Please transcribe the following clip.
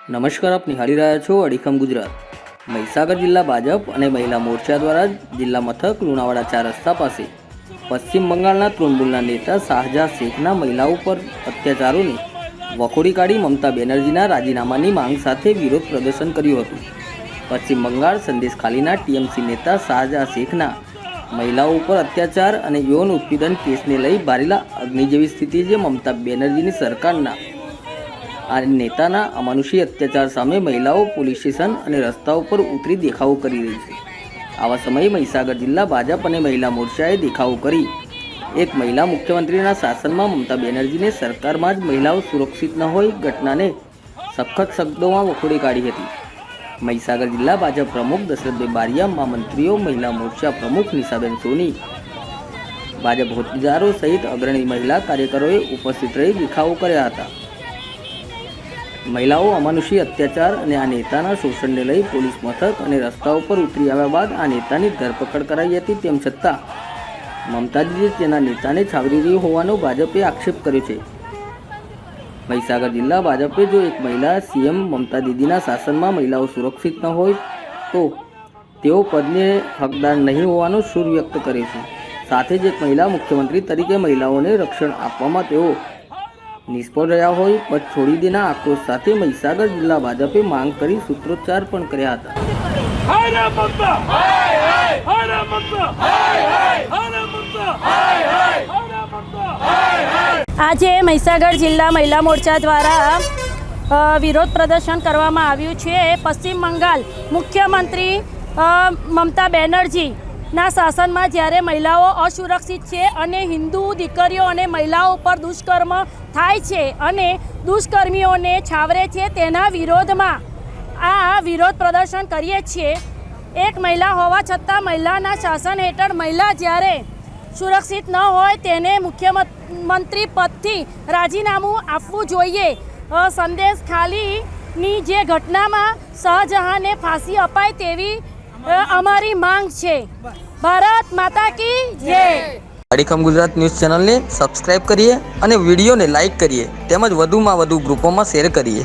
નમસ્કાર, આપ નિહાળી રહ્યા છો અડીખમ ગુજરાત। મહીસાગર જિલ્લા ભાજપ અને મહિલા મોરચા દ્વારા જિલ્લા મથક લુણાવાડા 4 રસ્તા પાસે પશ્ચિમ બંગાળના તૃણમૂલના નેતા શાહજહાં શેખના મહિલાઓ પર અત્યાચારોને વખોડી કાઢી મમતા બેનર્જીના રાજીનામાની માંગ સાથે વિરોધ પ્રદર્શન કર્યું હતું। પશ્ચિમ બંગાળ સંદેશ ખાલીના ટીએમસી નેતા શાહજહાં શેખના મહિલાઓ ઉપર અત્યાચાર અને યૌન ઉત્પીડન કેસને લઈ બારેલા અગ્નિ જેવી સ્થિતિ જે મમતા બેનર્જીની સરકારના આ નેતાના અમાનુષી અત્યાચાર સામે મહિલાઓ પોલીસ સ્ટેશન અને રસ્તાઓ પર ઉતરી દેખાવો કરી રહી છે। આવા સમયે મહીસાગર જિલ્લા ભાજપ અને મહિલા મોરચાએ દેખાવો કરી એક મહિલા મુખ્યમંત્રીના શાસનમાં મમતા બેનર્જીને સરકારમાં જ મહિલાઓ સુરક્ષિત ન હોય ઘટનાને સખત શબ્દોમાં વખોડી કાઢી હતી। મહીસાગર જિલ્લા ભાજપ પ્રમુખ દશરથભાઈ બારિયા, મહામંત્રીઓ, મહિલા મોરચા પ્રમુખ નિશાબેન સોની, ભાજપ હોદ્દેદારો સહિત અગ્રણી મહિલા કાર્યકરોએ ઉપસ્થિત રહી દેખાવો કર્યા હતા। મહિલાઓ અમાનુષી અત્યાચાર અને આ નેતાના શોષણને લઈ પોલીસ મથક અને રસ્તાઓ પર ઉતરી આવ્યા બાદ આ નેતાની ધરપકડ કરાઈ હતી। તેમ છતાં મમતાજીએ તેના નેતાને છાવરી રહી હોવાનો ભાજપે આક્ષેપ કર્યો છે। મહીસાગર જિલ્લા ભાજપે જો એક મહિલા સીએમ મમતા દીદીના શાસનમાં મહિલાઓ સુરક્ષિત ન હોય તો તેઓ પદને હકદાર નહીં હોવાનો સૂર વ્યક્ત કર્યો છે। સાથે જ એક મહિલા મુખ્યમંત્રી તરીકે મહિલાઓને રક્ષણ આપવામાં તેઓ નિષ્ફળ રહ્યા હોય પદ છોડી દેના આક્રોશ સાથે મહીસાગર જિલ્લા ભાજપે માંગ કરી સૂત્રોચ્ચાર પણ કર્યા હતા। આજે મહીસાગર જિલ્લા મહિલા મોરચા દ્વારા વિરોધ પ્રદર્શન કરવામાં આવ્યું છે। પશ્ચિમ બંગાળ મુખ્યમંત્રી મમતા બેનર્જીના શાસનમાં જ્યારે મહિલાઓ અસુરક્ષિત છે અને હિન્દુ દીકરીઓ અને મહિલાઓ પર દુષ્કર્મ થાય છે અને દુષ્કર્મીઓને છાવરે છે, તેના વિરોધમાં આ વિરોધ પ્રદર્શન કરીએ છીએ। એક મહિલા હોવા છતાં મહિલાના શાસન હેઠળ મહિલા જ્યારે સુરક્ષિત ન હોય તેને મુખ્યમંત્રી પદથી રાજીનામું આપવું જોઈએ। સંદેશ ખાલીની જે ઘટનામાં શાહજહાંને ફાંસી અપાય તેવી અમારી માંગ છે। ભારત માતા કી જય। અડીખમ ગુજરાત ન્યૂઝ ચેનલને સબસ્ક્રાઇબ કરીએ અને વિડીયોને લાઇક કરીએ તેમજ વધુમાં વધુ ગ્રુપોમાં શેર કરીએ।